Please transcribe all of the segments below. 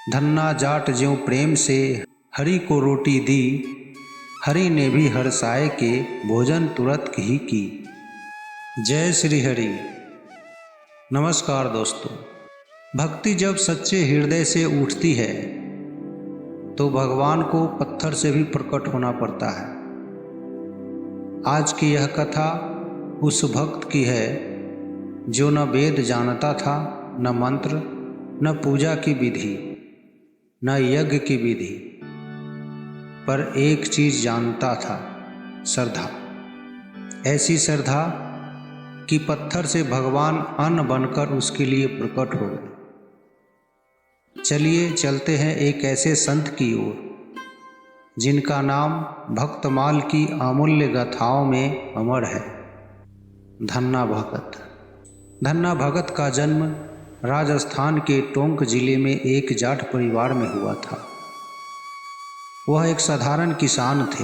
धन्ना जाट ज्यों प्रेम से हरि को रोटी दी, हरि ने भी हरसाए के भोजन तुरत ही की। जय श्री हरि। नमस्कार दोस्तों। भक्ति जब सच्चे हृदय से उठती है तो भगवान को पत्थर से भी प्रकट होना पड़ता है। आज की यह कथा उस भक्त की है जो न वेद जानता था, न मंत्र, न पूजा की विधि, न यज्ञ की विधि, पर एक चीज जानता था, श्रद्धा। ऐसी श्रद्धा कि पत्थर से भगवान अन्न बनकर उसके लिए प्रकट हो गए। चलिए चलते हैं एक ऐसे संत की ओर जिनका नाम भक्तमाल की अमूल्य गाथाओं में अमर है, धन्ना भगत। धन्ना भगत का जन्म राजस्थान के टोंक जिले में एक जाट परिवार में हुआ था। वह एक साधारण किसान थे।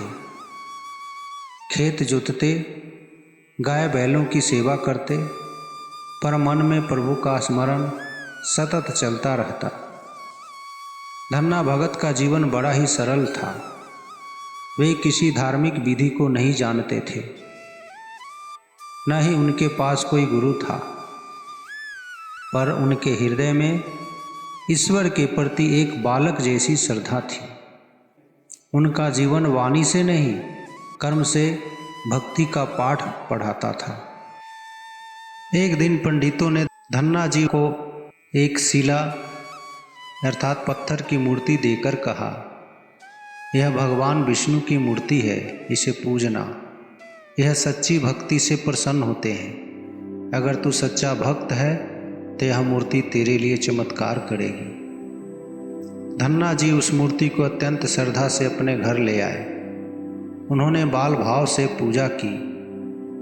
खेत जोतते, गाय बैलों की सेवा करते, पर मन में प्रभु का स्मरण सतत चलता रहता। धन्ना भगत का जीवन बड़ा ही सरल था। वे किसी धार्मिक विधि को नहीं जानते थे, न ही उनके पास कोई गुरु था, पर उनके हृदय में ईश्वर के प्रति एक बालक जैसी श्रद्धा थी। उनका जीवन वाणी से नहीं, कर्म से भक्ति का पाठ पढ़ाता था। एक दिन पंडितों ने धन्ना जी को एक शिला अर्थात पत्थर की मूर्ति देकर कहा, यह भगवान विष्णु की मूर्ति है, इसे पूजना। यह सच्ची भक्ति से प्रसन्न होते हैं। अगर तू सच्चा भक्त है तो यह मूर्ति तेरे लिए चमत्कार करेगी। धन्ना जी उस मूर्ति को अत्यंत श्रद्धा से अपने घर ले आए। उन्होंने बाल भाव से पूजा की,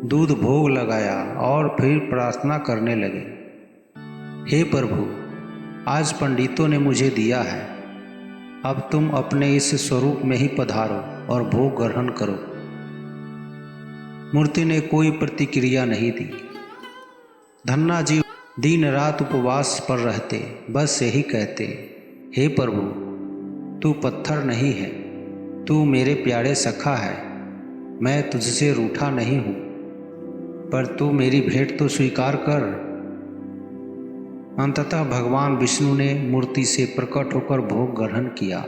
दूध भोग लगाया और फिर प्रार्थना करने लगे, हे प्रभु, आज पंडितों ने मुझे दिया है, अब तुम अपने इस स्वरूप में ही पधारो और भोग ग्रहण करो। मूर्ति ने कोई प्रतिक्रिया नहीं दी। धन्ना जी दिन रात उपवास पर रहते, बस यही कहते, हे प्रभु, तू पत्थर नहीं है, तू मेरे प्यारे सखा है। मैं तुझसे रूठा नहीं हूँ, पर तू मेरी भेंट तो स्वीकार कर। अंततः भगवान विष्णु ने मूर्ति से प्रकट होकर भोग ग्रहण किया।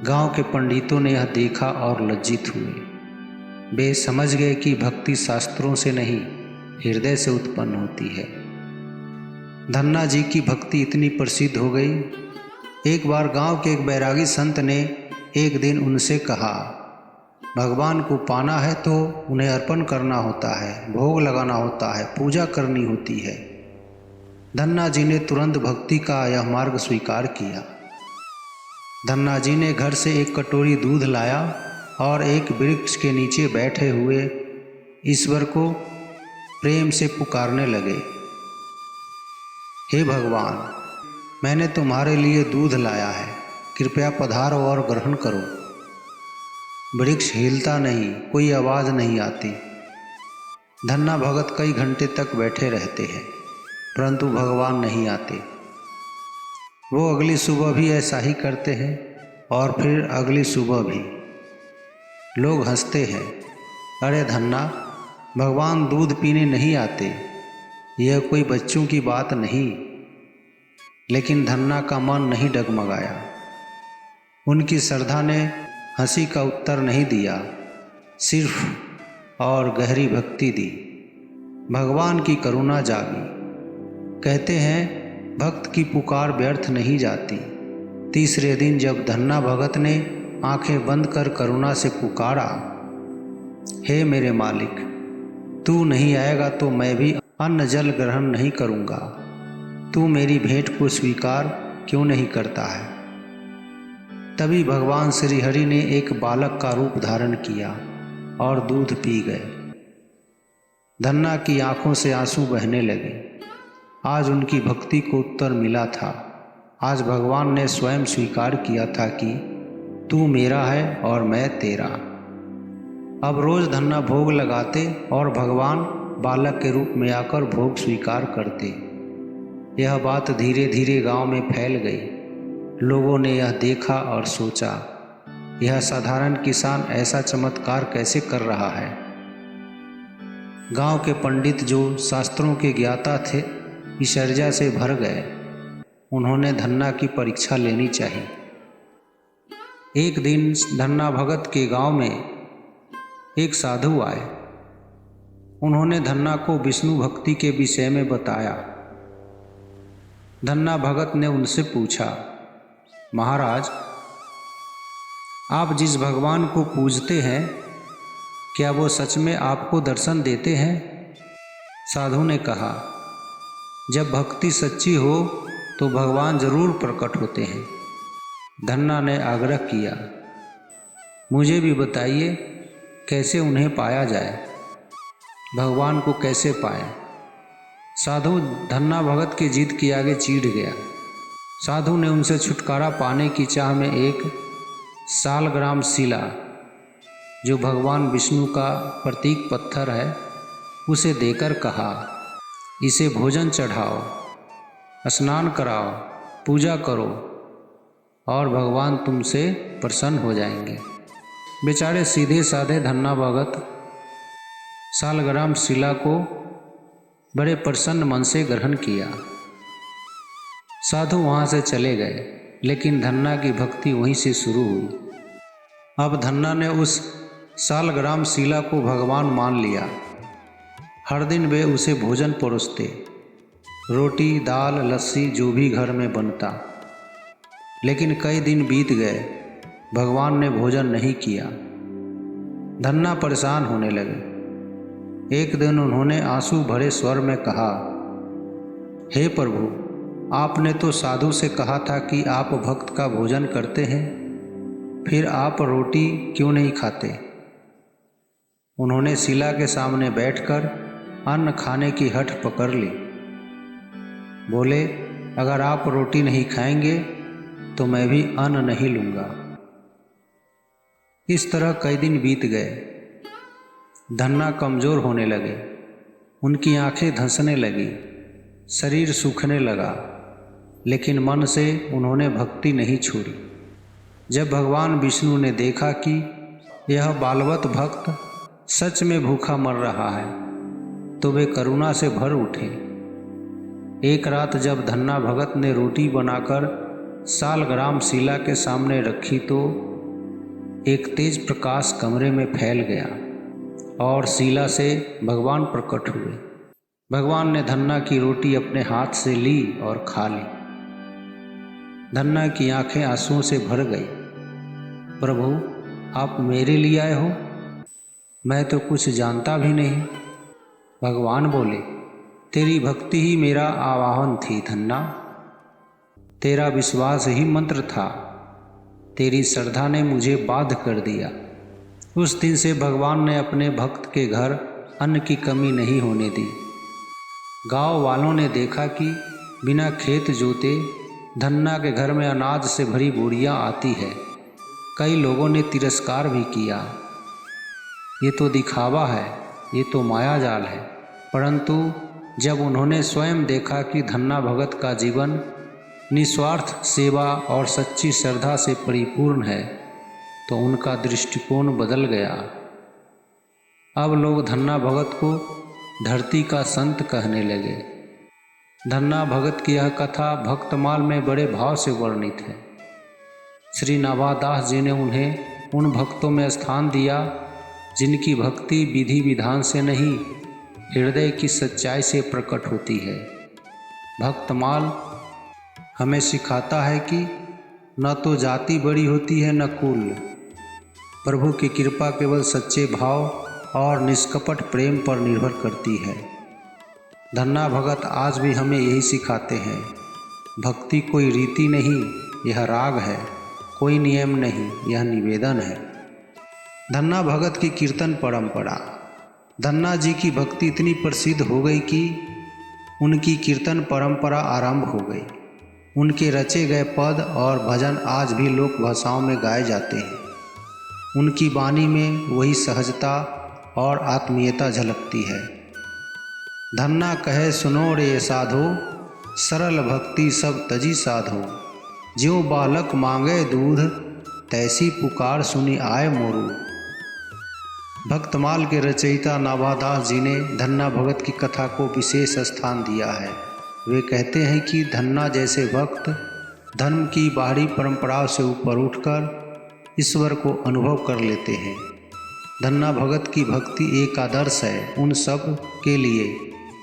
गांव के पंडितों ने यह देखा और लज्जित हुए। वे समझ गए कि भक्ति शास्त्रों से नहीं, हृदय से उत्पन्न होती है। धन्ना जी की भक्ति इतनी प्रसिद्ध हो गई। एक बार गांव के एक बैरागी संत ने एक दिन उनसे कहा, भगवान को पाना है तो उन्हें अर्पण करना होता है, भोग लगाना होता है, पूजा करनी होती है। धन्ना जी ने तुरंत भक्ति का यह मार्ग स्वीकार किया। धन्ना जी ने घर से एक कटोरी दूध लाया और एक वृक्ष के नीचे बैठे हुए ईश्वर को प्रेम से पुकारने लगे, हे भगवान, मैंने तुम्हारे लिए दूध लाया है, कृपया पधारो और ग्रहण करो। वृक्ष हिलता नहीं, कोई आवाज़ नहीं आती। धन्ना भगत कई घंटे तक बैठे रहते हैं, परंतु भगवान नहीं आते। वो अगली सुबह भी ऐसा ही करते हैं और फिर अगली सुबह भी। लोग हंसते हैं, अरे धन्ना, भगवान दूध पीने नहीं आते, यह कोई बच्चों की बात नहीं। लेकिन धन्ना का मन नहीं डगमगाया। उनकी श्रद्धा ने हंसी का उत्तर नहीं दिया, सिर्फ और गहरी भक्ति दी। भगवान की करुणा जागी। कहते हैं भक्त की पुकार व्यर्थ नहीं जाती। तीसरे दिन जब धन्ना भगत ने आंखें बंद कर करुणा से पुकारा, हे मेरे मालिक, तू नहीं आएगा तो मैं भी अन्न जल ग्रहण नहीं करूँगा। तू मेरी भेंट को स्वीकार क्यों नहीं करता है? तभी भगवान श्री हरि ने एक बालक का रूप धारण किया और दूध पी गए। धन्ना की आंखों से आंसू बहने लगे। आज उनकी भक्ति को उत्तर मिला था। आज भगवान ने स्वयं स्वीकार किया था कि तू मेरा है और मैं तेरा। अब रोज धन्ना भोग लगाते और भगवान बालक के रूप में आकर भोग स्वीकार करते। यह बात धीरे धीरे गांव में फैल गई। लोगों ने यह देखा और सोचा, यह साधारण किसान ऐसा चमत्कार कैसे कर रहा है। गांव के पंडित जो शास्त्रों के ज्ञाता थे ईश्वर्या से भर गए। उन्होंने धन्ना की परीक्षा लेनी चाहिए। एक दिन धन्ना भगत के गांव में एक साधु आए। उन्होंने धन्ना को विष्णु भक्ति के विषय में बताया। धन्ना भगत ने उनसे पूछा, महाराज, आप जिस भगवान को पूजते हैं, क्या वो सच में आपको दर्शन देते हैं? साधु ने कहा, जब भक्ति सच्ची हो तो भगवान जरूर प्रकट होते हैं। धन्ना ने आग्रह किया, मुझे भी बताइए कैसे उन्हें पाया जाए, भगवान को कैसे पाएं? साधु धन्ना भगत की जिद के आगे चिढ़ गया। साधु ने उनसे छुटकारा पाने की चाह में एक सालग्राम शिला, जो भगवान विष्णु का प्रतीक पत्थर है, उसे देकर कहा, इसे भोजन चढ़ाओ, स्नान कराओ, पूजा करो और भगवान तुमसे प्रसन्न हो जाएंगे। बेचारे सीधे साधे धन्ना भगत सालग्राम शिला को बड़े प्रसन्न मन से ग्रहण किया। साधु वहाँ से चले गए, लेकिन धन्ना की भक्ति वहीं से शुरू हुई। अब धन्ना ने उस सालग्राम शिला को भगवान मान लिया। हर दिन वे उसे भोजन परोसते, रोटी, दाल, लस्सी, जो भी घर में बनता। लेकिन कई दिन बीत गए, भगवान ने भोजन नहीं किया। धन्ना परेशान होने लगे। एक दिन उन्होंने आंसू भरे स्वर में कहा, हे प्रभु, आपने तो साधु से कहा था कि आप भक्त का भोजन करते हैं, फिर आप रोटी क्यों नहीं खाते? उन्होंने शिला के सामने बैठकर अन्न खाने की हठ पकड़ ली। बोले, अगर आप रोटी नहीं खाएंगे तो मैं भी अन्न नहीं लूँगा। इस तरह कई दिन बीत गए। धन्ना कमज़ोर होने लगे, उनकी आंखें धंसने लगी, शरीर सूखने लगा, लेकिन मन से उन्होंने भक्ति नहीं छोड़ी। जब भगवान विष्णु ने देखा कि यह बालवत भक्त सच में भूखा मर रहा है, तो वे करुणा से भर उठे। एक रात जब धन्ना भगत ने रोटी बनाकर सालग्राम शिला के सामने रखी, तो एक तेज प्रकाश कमरे में फैल गया और शिला से भगवान प्रकट हुए। भगवान ने धन्ना की रोटी अपने हाथ से ली और खा ली। धन्ना की आंखें आंसुओं से भर गई। प्रभु, आप मेरे लिए आए हो? मैं तो कुछ जानता भी नहीं। भगवान बोले, तेरी भक्ति ही मेरा आवाहन थी धन्ना, तेरा विश्वास ही मंत्र था, तेरी श्रद्धा ने मुझे बाध्य कर दिया। उस दिन से भगवान ने अपने भक्त के घर अन्न की कमी नहीं होने दी। गांव वालों ने देखा कि बिना खेत जोते धन्ना के घर में अनाज से भरी बोरियां आती है। कई लोगों ने तिरस्कार भी किया, ये तो दिखावा है, ये तो माया जाल है। परंतु जब उन्होंने स्वयं देखा कि धन्ना भगत का जीवन निस्वार्थ सेवा और सच्ची श्रद्धा से परिपूर्ण है, तो उनका दृष्टिकोण बदल गया। अब लोग धन्ना भगत को धरती का संत कहने लगे। धन्ना भगत की यह कथा भक्तमाल में बड़े भाव से वर्णित है। श्री नाभादास जी ने उन्हें उन भक्तों में स्थान दिया जिनकी भक्ति विधि विधान से नहीं, हृदय की सच्चाई से प्रकट होती है। भक्तमाल हमें सिखाता है कि न तो जाति बड़ी होती है न कुल। प्रभु की कृपा केवल सच्चे भाव और निष्कपट प्रेम पर निर्भर करती है। धन्ना भगत आज भी हमें यही सिखाते हैं। भक्ति कोई रीति नहीं, यह राग है। कोई नियम नहीं, यह निवेदन है। धन्ना भगत की कीर्तन परंपरा। धन्ना जी की भक्ति इतनी प्रसिद्ध हो गई कि उनकी कीर्तन परंपरा आरंभ हो गई। उनके रचे गए पद और भजन आज भी लोक भाषाओं में गाए जाते हैं। उनकी वाणी में वही सहजता और आत्मीयता झलकती है। धन्ना कहे सुनो रे साधो, सरल भक्ति सब तजी साधो। ज्यों बालक मांगे दूध, तैसी पुकार सुनी आए मोरू। भक्तमाल के रचयिता नाभादास जी ने धन्ना भगत की कथा को विशेष स्थान दिया है। वे कहते हैं कि धन्ना जैसे भक्त धर्म की बाहरी परंपराओं से ऊपर उठकर ईश्वर को अनुभव कर लेते हैं। धन्ना भगत की भक्ति एक आदर्श है उन सब के लिए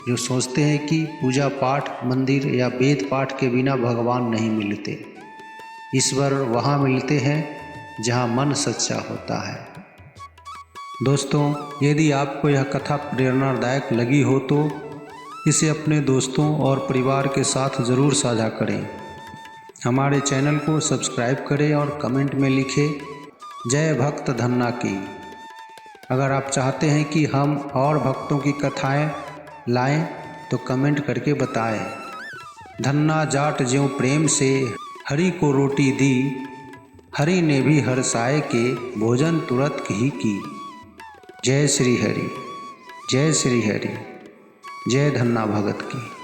जो सोचते हैं कि पूजा पाठ, मंदिर या वेद पाठ के बिना भगवान नहीं मिलते। ईश्वर वहाँ मिलते हैं जहाँ मन सच्चा होता है। दोस्तों, यदि आपको यह कथा प्रेरणादायक लगी हो तो इसे अपने दोस्तों और परिवार के साथ ज़रूर साझा करें। हमारे चैनल को सब्सक्राइब करें और कमेंट में लिखें जय भक्त धन्ना की। अगर आप चाहते हैं कि हम और भक्तों की कथाएं लाएं तो कमेंट करके बताएं। धन्ना जाट ज्यों प्रेम से हरि को रोटी दी, हरि ने भी हरसाए के भोजन तुरत ही की। जय श्री हरि, जय श्री हरि, जय धन्ना भगत की।